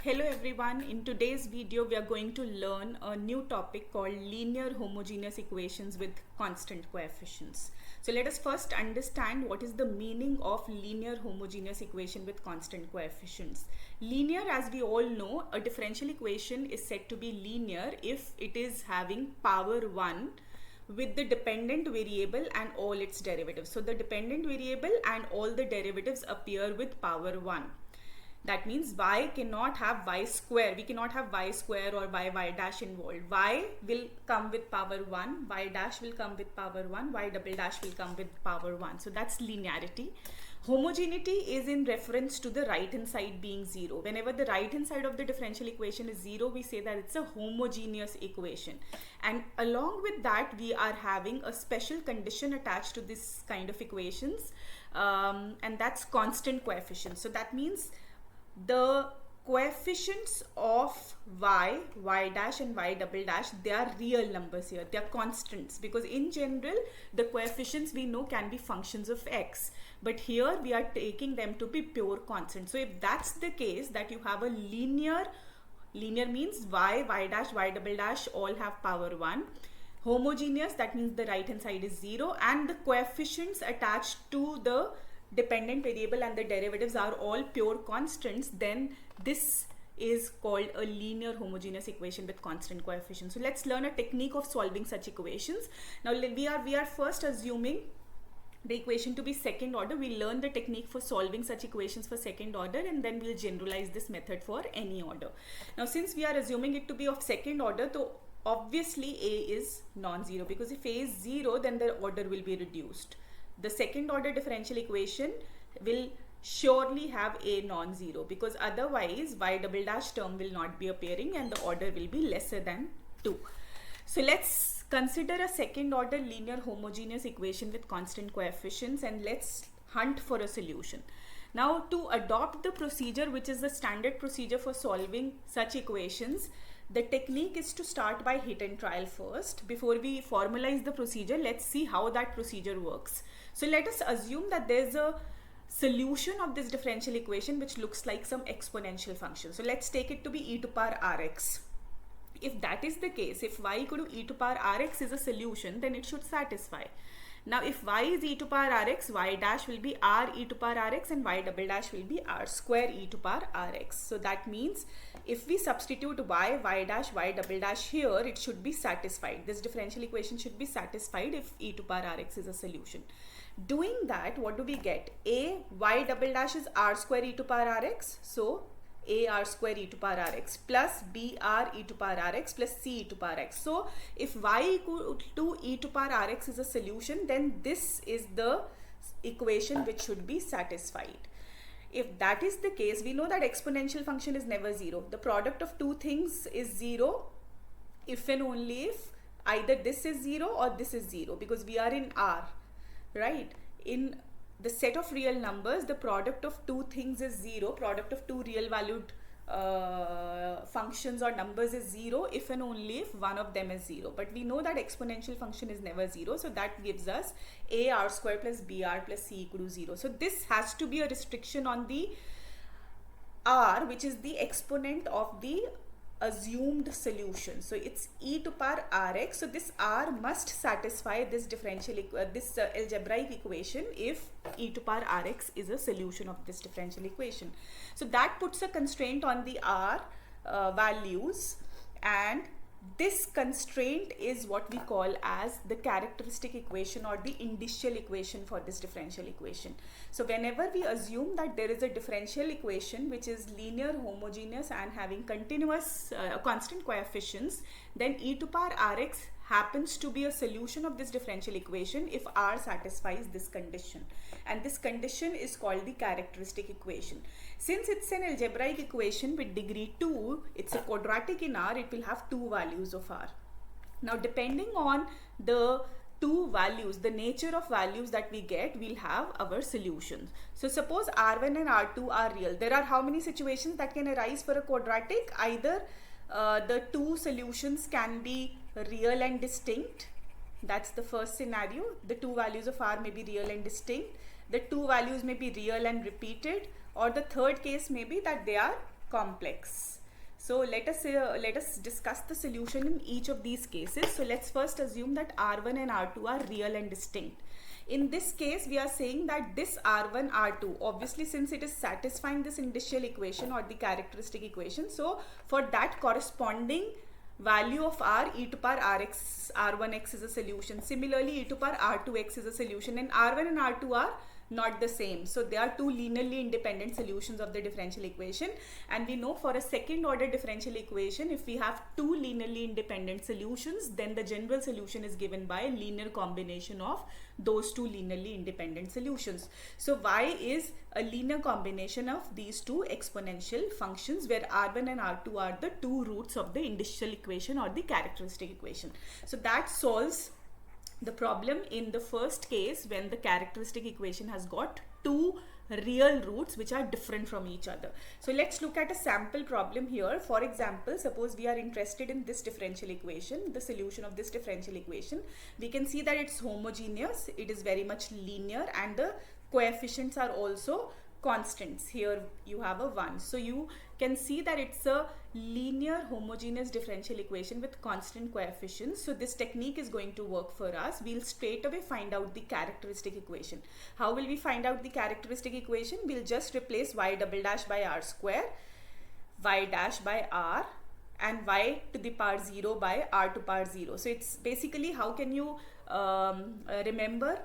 Hello everyone, in today's video we are going to learn a new topic called linear homogeneous equations with constant coefficients. So let us first understand what is the meaning of linear homogeneous equation with constant coefficients. Linear, as we all know, a differential equation is said to be linear if it is having power 1 with the dependent variable and all its derivatives. So the dependent variable and all the derivatives appear with power 1. That means y cannot have y square. We cannot have y square or y dash involved. Y will come with power 1, y dash will come with power 1, y double dash will come with power 1. So that's linearity. Homogeneity is in reference to the right hand side being 0. Whenever the right hand side of the differential equation is 0, we say that it's a homogeneous equation. And along with that, we are having a special condition attached to this kind of equations, and that's constant coefficients. So that means the coefficients of y dash and y double dash, they are real numbers here. They are constants, because in general the coefficients we know can be functions of x, but here we are taking them to be pure constants. So if that's the case, that you have a linear means y dash, y double dash all have power 1. Homogeneous, that means the right hand side is 0 and the coefficients attached to the dependent variable and the derivatives are all pure constants, then this is called a linear homogeneous equation with constant coefficients. So let's learn a technique of solving such equations. Now we are first assuming the equation to be second order. We'll learn the technique for solving such equations for second order, and then we'll generalize this method for any order. Now since we are assuming it to be of second order, so obviously a is non-zero, because if a is 0, then the order will be reduced. The second order differential equation will surely have a non-zero, because otherwise y double dash term will not be appearing and the order will be lesser than 2. So let's consider a second order linear homogeneous equation with constant coefficients, and let's hunt for a solution. Now to adopt the procedure which is the standard procedure for solving such equations, the technique is to start by hit and trial first. Before we formalize the procedure, let's see how that procedure works. So let us assume that there's a solution of this differential equation which looks like some exponential function. So let's take it to be e to power rx. If that is the case, if y equal to e to power rx is a solution, then it should satisfy. Now if y is e to power rx, y dash will be r e to power rx and y double dash will be r square e to power rx. So that means if we substitute y dash, y double dash here, it should be satisfied. This differential equation should be satisfied if e to power rx is a solution. Doing that, what do we get? A y double dash is r square e to power rx. So a r square e to power rx plus b r e to power rx plus c e to power x. So if y equal to e to power rx is a solution, then this is the equation which should be satisfied. If that is the case, we know that exponential function is never 0. The product of two things is 0 if and only if either this is 0 or this is 0, because we are in R, right? In the set of real numbers, the product of two things is 0. Product of two real valued functions or numbers is 0 if and only if one of them is 0. But we know that exponential function is never 0. So that gives us a r square plus b r plus c equal to 0. So this has to be a restriction on the r, which is the exponent of the assumed solution. So it's e to power rx. So this r must satisfy this differential algebraic equation if e to power rx is a solution of this differential equation. So that puts a constraint on the r values, and this constraint is what we call as the characteristic equation or the indicial equation for this differential equation. So whenever we assume that there is a differential equation which is linear, homogeneous and having continuous constant coefficients, then e to power rx happens to be a solution of this differential equation if r satisfies this condition, and this condition is called the characteristic equation. Since it's an algebraic equation with degree 2, it's a quadratic in r, it will have two values of r. Now depending on the two values, the nature of values that we get, we'll have our solutions. So suppose r1 and r2 are real. There are how many situations that can arise for a quadratic? Either the two solutions can be real and distinct. That's the first scenario. The two values of r may be real and distinct. The two values may be real and repeated, or the third case may be that they are complex. So let us discuss the solution in each of these cases. So let's first assume that R1 and R2 are real and distinct. In this case, we are saying that this R1, R2, obviously since it is satisfying this initial equation or the characteristic equation, so for that corresponding value of R, e to power Rx, R1x is a solution. Similarly, e to power R2x is a solution, and R1 and R2 are not the same. So they are two linearly independent solutions of the differential equation, and we know for a second order differential equation, if we have two linearly independent solutions, then the general solution is given by a linear combination of those two linearly independent solutions. So y is a linear combination of these two exponential functions where R1 and R2 are the two roots of the initial equation or the characteristic equation. So that solves the problem in the first case when the characteristic equation has got two real roots which are different from each other. So let's look at a sample problem here. For example, suppose we are interested in this differential equation, the solution of this differential equation. We can see that it's homogeneous, it is very much linear, and the coefficients are also constants. Here you have a 1. So you can see that it's a linear homogeneous differential equation with constant coefficients. So this technique is going to work for us. We'll straight away find out the characteristic equation. How will we find out the characteristic equation? We'll just replace y double dash by r square, y dash by r, and y to the power 0 by r to power 0. So it's basically, how can you remember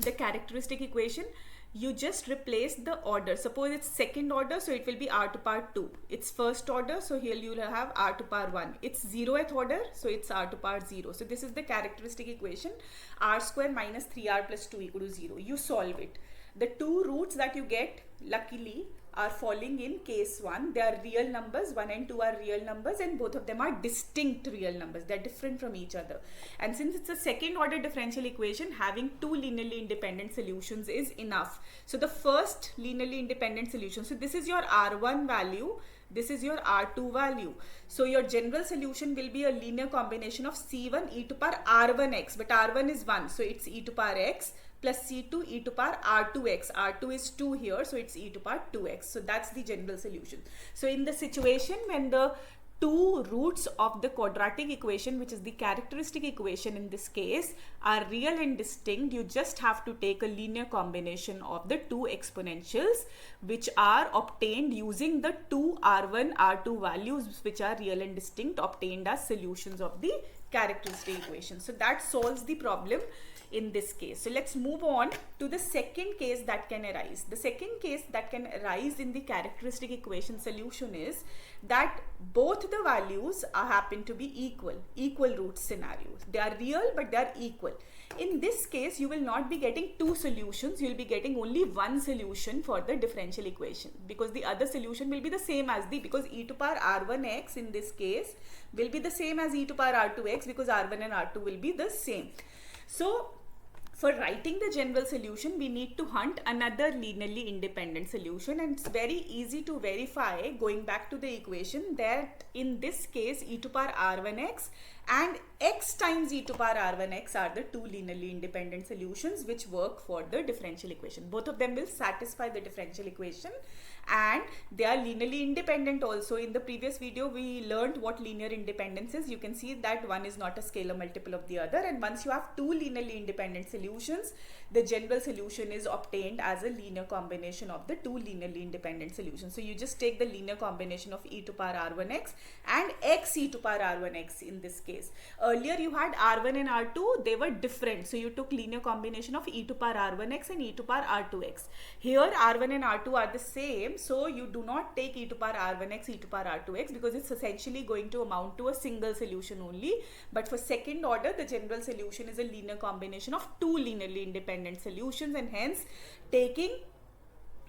the characteristic equation? You just replace the order. Suppose it's second order, so it will be r to power 2. It's first order, so here you will have r to power 1. It's 0th order, so it's r to power 0. So this is the characteristic equation, r square minus 3r plus 2 equal to 0. You solve it. The two roots that you get, luckily, are falling in case 1. They are real numbers. 1 and 2 are real numbers, and both of them are distinct real numbers. They are different from each other. And since it's a second order differential equation, having two linearly independent solutions is enough. So the first linearly independent solution, so this is your R1 value, this is your R2 value. So your general solution will be a linear combination of C1 e to power R1x, but R1 is 1, so it's e to power x, plus C2 e to power R2x. R2 is 2 here, so it's e to power 2x. So that's the general solution. So in the situation when the two roots of the quadratic equation, which is the characteristic equation in this case, are real and distinct, you just have to take a linear combination of the two exponentials which are obtained using the two R1, R2 values which are real and distinct, obtained as solutions of the characteristic equation. So that solves the problem in this case. So let's move on to the second case that can arise. The second case that can arise in the characteristic equation solution is that both the values happen to be equal root scenarios. They are real, but they are equal. In this case, you will not be getting two solutions. You will be getting only one solution for the differential equation, because the other solution will be the same as because e to power r1x in this case will be the same as e to power r2x, because r1 and r2 will be the same. So for writing the general solution, we need to hunt another linearly independent solution, and it's very easy to verify going back to the equation that in this case e to power r1x and x times e to power r1x are the two linearly independent solutions which work for the differential equation. Both of them will satisfy the differential equation, and they are linearly independent also. In the previous video we learned what linear independence is. You can see that one is not a scalar multiple of the other, and once you have two linearly independent solutions, the general solution is obtained as a linear combination of the two linearly independent solutions. So you just take the linear combination of e to power r1x and x e to power r1x in this case. Earlier you had r1 and r2, they were different, so you took linear combination of e to power r1x and e to power r2x. Here r1 and r2 are the same, so you do not take e to power r1x, e to power r2x, because it's essentially going to amount to a single solution only. But for second order, the general solution is a linear combination of two linearly independent solutions, and hence taking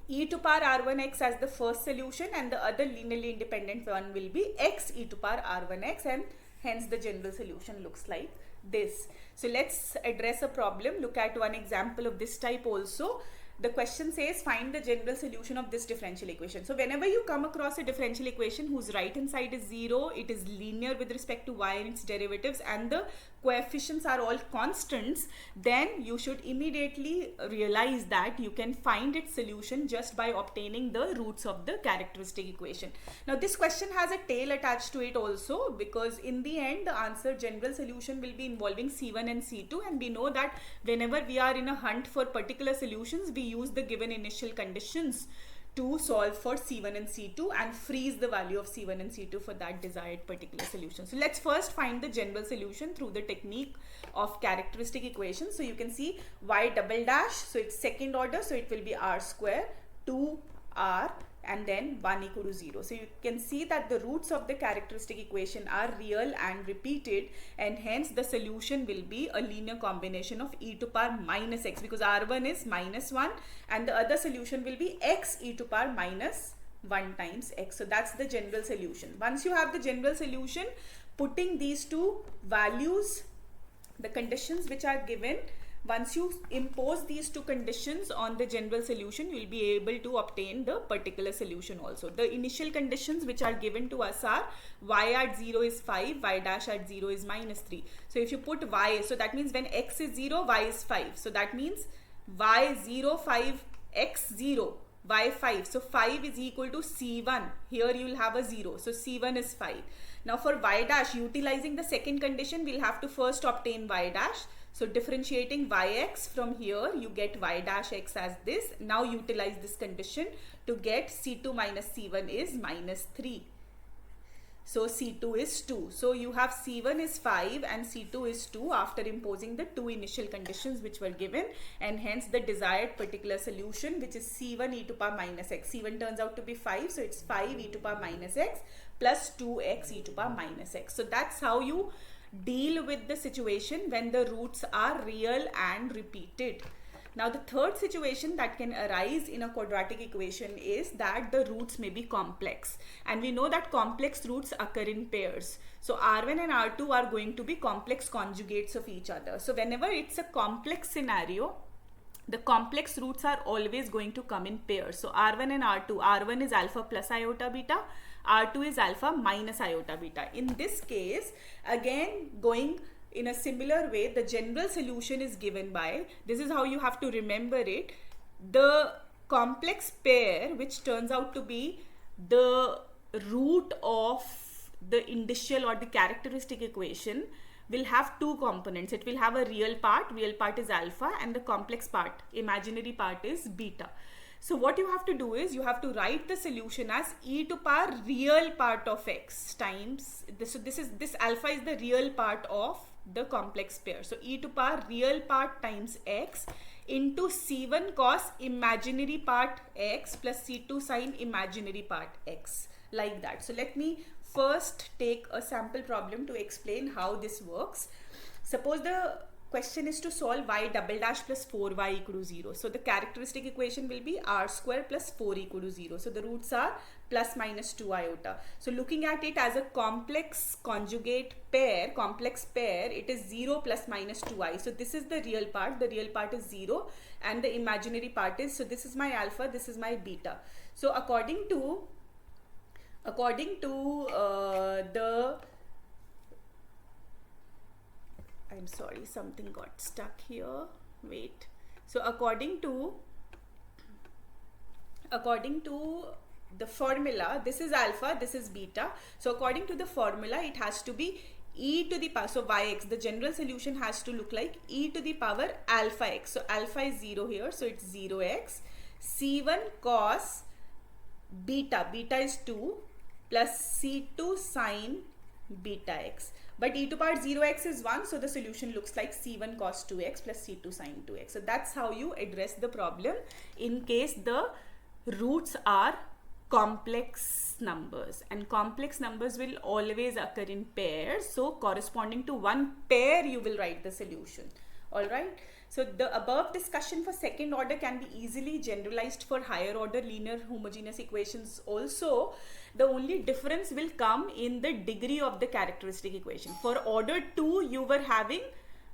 e to power r1x as the first solution, and the other linearly independent one will be x e to power r1x, and hence the general solution looks like this. So let's address a problem. Look at one example of this type also. the question says find the general solution of this differential equation. So whenever you come across a differential equation whose right hand side is 0, it is linear with respect to y and its derivatives, and the coefficients are all constants, then you should immediately realize that you can find its solution just by obtaining the roots of the characteristic equation. Now this question has a tail attached to it also, because in the end the answer general solution will be involving C1 and C2, and we know that whenever we are in a hunt for particular solutions, we use the given initial conditions to solve for C1 and C2 and freeze the value of C1 and C2 for that desired particular solution. So let's first find the general solution through the technique of characteristic equation. So you can see y double dash, so it's second order, so it will be r square, 2r, and then 1 equal to 0. So you can see that the roots of the characteristic equation are real and repeated, and hence the solution will be a linear combination of e to power minus x, because r1 is minus 1 and the other solution will be x e to power minus 1 times x. So that's the general solution. Once you have the general solution, putting these two values, the conditions which are given, once you impose these two conditions on the general solution, you will be able to obtain the particular solution also. The initial conditions which are given to us are y at 0 is 5, y dash at 0 is minus 3. So if you put y, so that means when x is 0, y is 5. So that means y 0, 5, x 0, y 5. So 5 is equal to C1. Here you will have a 0. So C1 is 5. Now for y dash, utilizing the second condition, we'll have to first obtain y dash. So differentiating yx from here, you get y dash x as this. Now utilize this condition to get C2 minus C1 is minus 3. So C2 is 2. So you have C1 is 5 and C2 is 2 after imposing the two initial conditions which were given, and hence the desired particular solution, which is C1 e to power minus x. C1 turns out to be 5, so it's 5 e to power minus x plus 2x e to power minus x. So that's how you deal with the situation when the roots are real and repeated. Now the third situation that can arise in a quadratic equation is that the roots may be complex, and we know that complex roots occur in pairs. So R1 and R2 are going to be complex conjugates of each other. So whenever it's a complex scenario, the complex roots are always going to come in pairs. So R1 and R2, R1 is alpha plus iota beta, R2 is alpha minus iota beta. In this case, again going in a similar way, the general solution is given by, this is how you have to remember it, the complex pair which turns out to be the root of the initial or the characteristic equation will have two components. It will have a real part is alpha, and the complex part, imaginary part, is beta. So what you have to do is you have to write the solution as e to power real part of x times this. So this alpha is the real part of the complex pair. So e to power real part times x into C1 cos imaginary part x plus C2 sin imaginary part x, like that. So let me first take a sample problem to explain how this works. Suppose the question is to solve y double dash plus 4y equal to 0. So the characteristic equation will be r square plus 4 equal to 0. So the roots are plus minus 2 iota. So looking at it as a complex conjugate pair, it is 0 plus minus 2i. So this is the real part is 0, and the imaginary part is, so this is my alpha, this is my beta. So according to the, I'm sorry, something got stuck here, wait. So according to the formula, this is alpha, this is beta. So according to the formula, it has to be e to the power, so yx, the general solution has to look like e to the power alpha x. So alpha is 0 here, so it's 0x. C1 cos beta is 2 plus C2 sin beta x. But e to power 0x is 1, so the solution looks like C1 cos 2x plus C2 sin 2x. So that's how you address the problem in case the roots are complex numbers, and complex numbers will always occur in pairs. So corresponding to one pair, you will write the solution. Alright. So the above discussion for second order can be easily generalized for higher order linear homogeneous equations also. The only difference will come in the degree of the characteristic equation. For order 2, you were having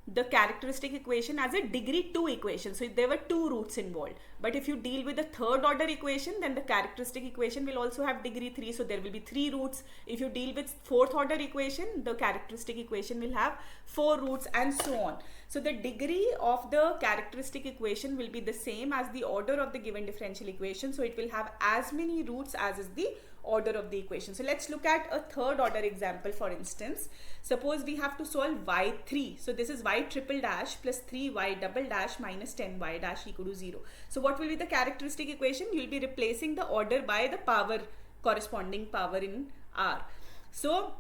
the characteristic equation as a degree 2 equation. So there were 2 roots involved. But if you deal with the third order equation, then the characteristic equation will also have degree 3. So there will be 3 roots. If you deal with fourth order equation, the characteristic equation will have 4 roots, and so on. So the degree of the characteristic equation will be the same as the order of the given differential equation. So it will have as many roots as is the order of the equation. So let's look at a third order example. For instance, suppose we have to solve y3. So this is y triple dash plus 3y double dash minus 10y dash equal to 0. So what will be the characteristic equation? You will be replacing the order by the power, corresponding power in r. So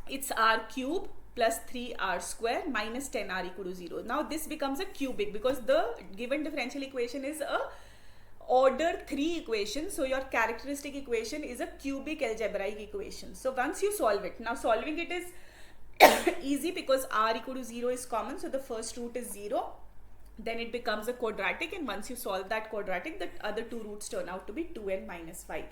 it's r cube plus 3r square minus 10r equal to 0. Now this becomes a cubic because the given differential equation is a order 3 equation. So your characteristic equation is a cubic algebraic equation. So once you solve it, now solving it is easy because r equal to 0 is common. So the first root is 0. Then it becomes a quadratic, and once you solve that quadratic, the other 2 roots turn out to be 2n minus 5.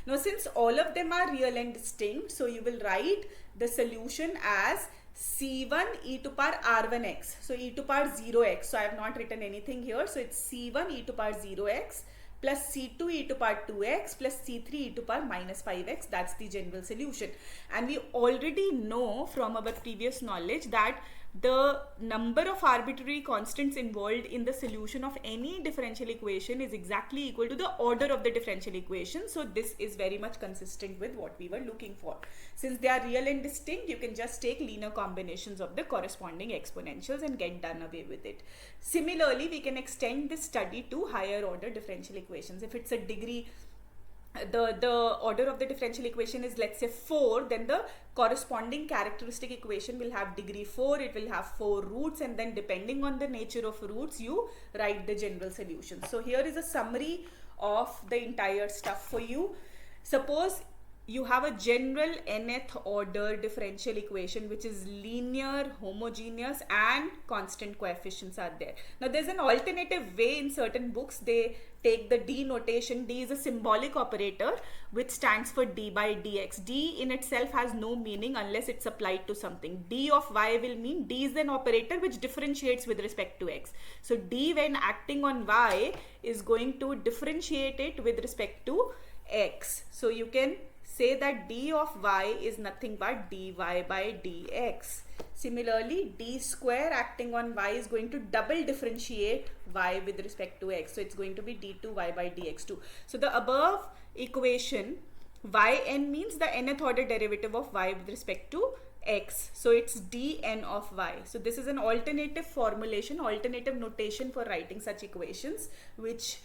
Now since all of them are real and distinct, so you will write the solution as c1 e to power r1x. So e to power 0x. So I have not written anything here. So it's c1 e to power 0x plus c2 e to power 2x plus c3 e to power minus 5x. That's the general solution. And we already know from our previous knowledge that the number of arbitrary constants involved in the solution of any differential equation is exactly equal to the order of the differential equation. So this is very much consistent with what we were looking for. Since they are real and distinct, you can just take linear combinations of the corresponding exponentials and get done away with it. Similarly, we can extend this study to higher order differential equations. If it's a degree, the order of the differential equation is, let's say, 4, then the corresponding characteristic equation will have degree 4. It will have 4 roots, and then depending on the nature of roots, you write the general solution. So here is a summary of the entire stuff for you. Suppose you have a general nth order differential equation which is linear, homogeneous, and constant coefficients are there. Now there's an alternative way in certain books. They take the d notation. D is a symbolic operator which stands for d by dx. D in itself has no meaning unless it's applied to something. D of y will mean d is an operator which differentiates with respect to x. So d, when acting on y, is going to differentiate it with respect to x. So you can say that d of y is nothing but dy by dx. Similarly, d square acting on y is going to double differentiate y with respect to x. So it's going to be d2y by dx2. So the above equation, yn means the nth order derivative of y with respect to x. So it's dn of y. So this is an alternative formulation, alternative notation for writing such equations, which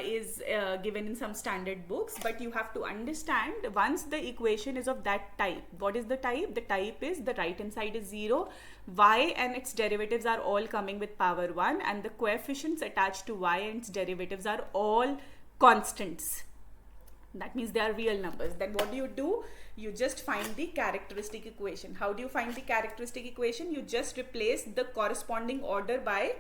is given in some standard books. But you have to understand, once the equation is of that type. What is the type? The type is the right hand side is 0, y and its derivatives are all coming with power 1, and the coefficients attached to y and its derivatives are all constants. That means they are real numbers. Then what do? You just find the characteristic equation. How do you find the characteristic equation? You just replace the corresponding order by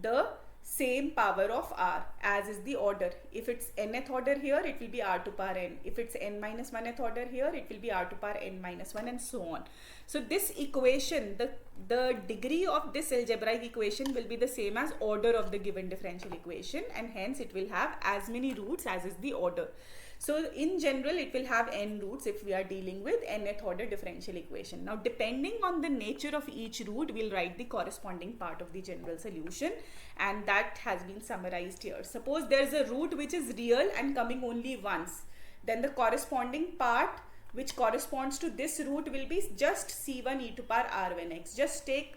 the same power of r, as is the order. If it's nth order here, it will be r to power n. If it's n minus 1th order here, it will be r to power n minus 1, and so on. So this equation, the degree of this algebraic equation will be the same as order of the given differential equation, and hence it will have as many roots as is the order. So in general, it will have n roots if we are dealing with nth order differential equation. Now depending on the nature of each root, we'll write the corresponding part of the general solution, and that has been summarized here. Suppose there is a root which is real and coming only once, then the corresponding part which corresponds to this root will be just c1 e to power r1x. Just take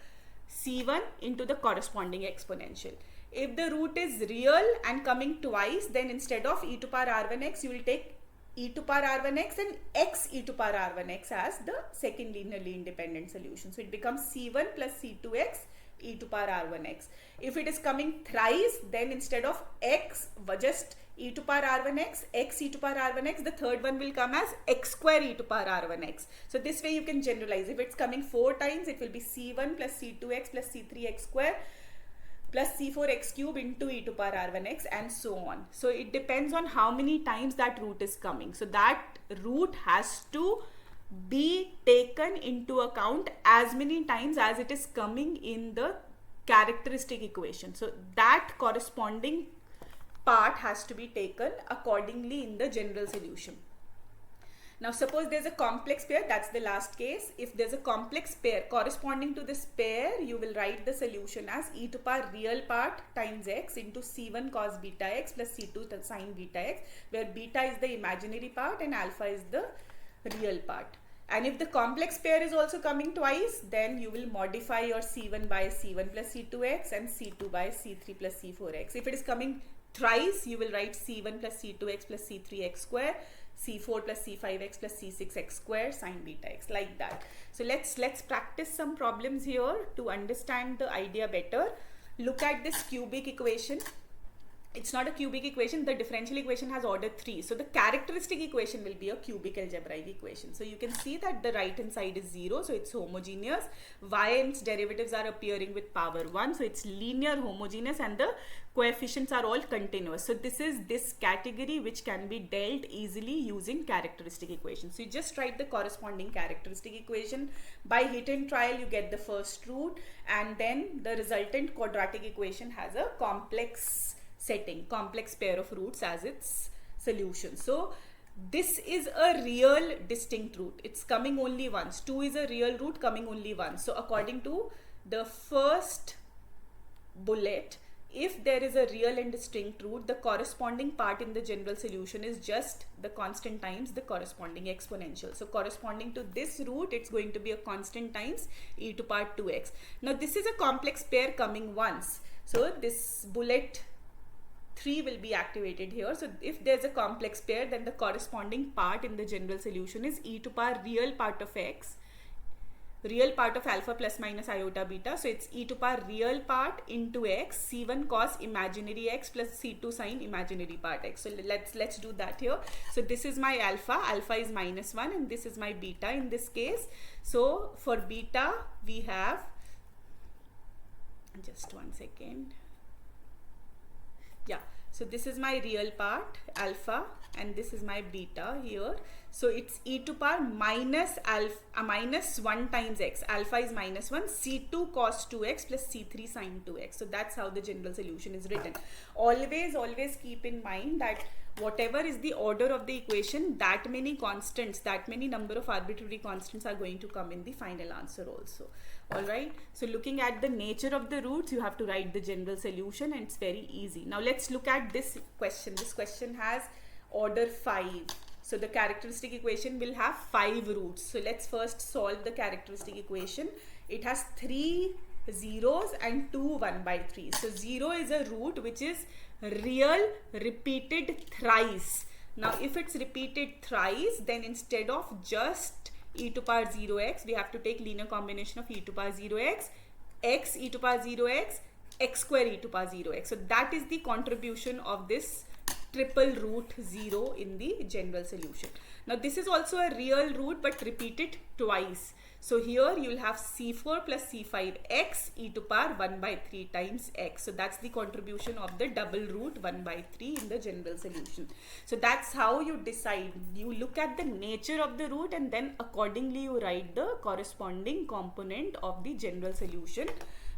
c1 into the corresponding exponential. If the root is real and coming twice, then instead of e to power r1x, you will take e to power r1x and x e to power r1x as the second linearly independent solution. So it becomes c1 plus c2x e to power r1x. If it is coming thrice, then instead of x, just e to power r1x, x e to power r1x, the third one will come as x square e to power r1x. So this way you can generalize. If it's coming 4 times, it will be c1 plus c2x plus c3x square plus c4x cube into e to power r1x, and so on. So it depends on how many times that root is coming. So that root has to be taken into account as many times as it is coming in the characteristic equation. So that corresponding part has to be taken accordingly in the general solution. Now suppose there's a complex pair, that's the last case. If there's a complex pair corresponding to this pair, you will write the solution as e to power real part times x into c1 cos beta x plus c2 sin beta x, where beta is the imaginary part and alpha is the real part. And if the complex pair is also coming twice, then you will modify your c1 by c1 plus c2x and c2 by c3 plus c4x. If it is coming thrice, you will write c1 plus c2x plus c3x square, c4 plus c5x plus c6x square sin beta x, like that. So let's practice some problems here to understand the idea better. Look at this cubic equation. It's not a cubic equation, the differential equation has order 3. So the characteristic equation will be a cubic algebraic equation. So you can see that the right hand side is 0, so it's homogeneous. Y and its derivatives are appearing with power 1, so it's linear homogeneous and the coefficients are all continuous. So this is this category which can be dealt easily using characteristic equation. So you just write the corresponding characteristic equation. By hit and trial you get the first root, and then the resultant quadratic equation has a complex setting, complex pair of roots as its solution. So this is a real distinct root. It's coming only once. 2 is a real root coming only once. So according to the first bullet, if there is a real and distinct root, the corresponding part in the general solution is just the constant times the corresponding exponential. So corresponding to this root, it's going to be a constant times e to power 2x. Now this is a complex pair coming once. So this bullet 3 will be activated here. So if there's a complex pair, then the corresponding part in the general solution is e to power real part of x, real part of alpha plus minus iota beta. So it's e to power real part into x, c1 cos imaginary x plus c2 sin imaginary part x. So let's do that here. So this is my alpha is -1, and this is my beta in this case. So for beta we have, just one second. Yeah, so this is my real part alpha and this is my beta here. So it's e to power -1 times x. Alpha is -1, c2 cos 2x plus c3 sin 2x. So that's how the general solution is written. Always keep in mind that whatever is the order of the equation, that many constants, that many number of arbitrary constants are going to come in the final answer also. Alright, so looking at the nature of the roots, you have to write the general solution, and it's very easy. Now let's look at this question. This question has order 5. So the characteristic equation will have 5 roots. So let's first solve the characteristic equation. It has 3 zeros and 2 1/3. So 0 is a root which is real repeated thrice. Now if it's repeated thrice, then instead of just e to power 0x, we have to take linear combination of e to power 0x, x e to power 0x, x square e to power 0x. So that is the contribution of this triple root 0 in the general solution. Now this is also a real root but repeated twice. So here you will have c4 plus c5x e to power 1/3 times x. So that's the contribution of the double root 1/3 in the general solution. So that's how you decide. You look at the nature of the root and then accordingly you write the corresponding component of the general solution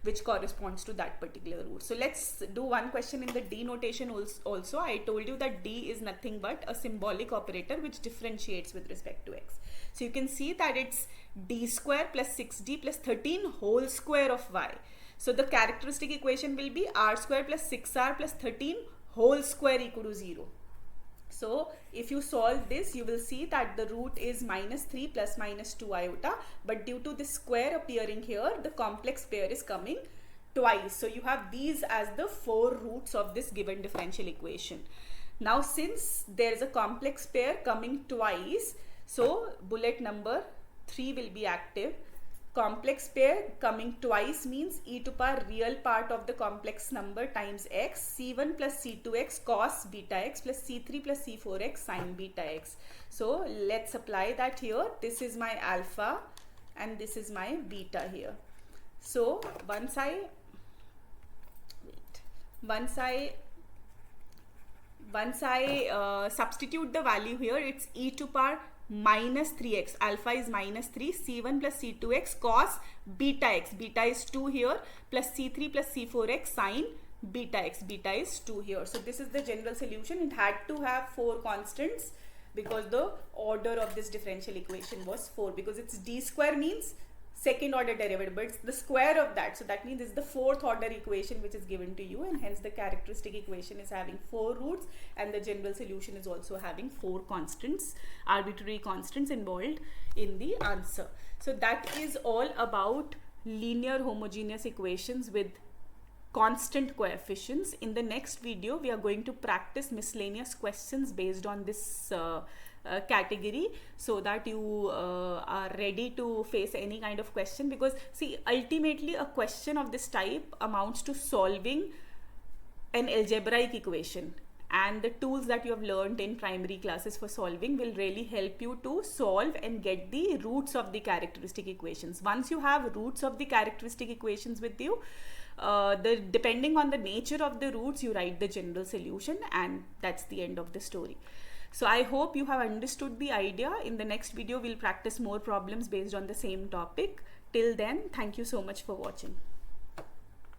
which corresponds to that particular root. So let's do one question in the D notation also. I told you that D is nothing but a symbolic operator which differentiates with respect to x. So you can see that it's d square plus 6d plus 13 whole square of y. So the characteristic equation will be r square plus 6r plus 13 whole square equal to 0. So if you solve this, you will see that the root is -3 plus -2 iota, but due to the square appearing here, the complex pair is coming twice. So you have these as the 4 roots of this given differential equation. Now since there is a complex pair coming twice, so bullet number 3 will be active. Complex pair coming twice means e to power real part of the complex number times x, c1 plus c2x cos beta x plus c3 plus c4x sin beta x. So let's apply that here. This is my alpha and this is my beta here. So once I substitute the value here, it's e to power minus 3x, alpha is minus 3, c1 plus c2x cos beta x, beta is 2 here, plus c3 plus c4x sin beta x, beta is 2 here. So this is the general solution. It had to have 4 constants because the order of this differential equation was 4, because it's d square means second order derivative, but it's the square of that, so that means it's the fourth order equation which is given to you, and hence the characteristic equation is having 4 roots, and the general solution is also having 4 constants, arbitrary constants involved in the answer. So that is all about linear homogeneous equations with constant coefficients. In the next video we are going to practice miscellaneous questions based on this category, so that you are ready to face any kind of question, because see, ultimately a question of this type amounts to solving an algebraic equation, and the tools that you have learned in primary classes for solving will really help you to solve and get the roots of the characteristic equations. Once you have roots of the characteristic equations with you, depending on the nature of the roots, you write the general solution, and that's the end of the story. So I hope you have understood the idea. In the next video, we'll practice more problems based on the same topic. Till then, thank you so much for watching.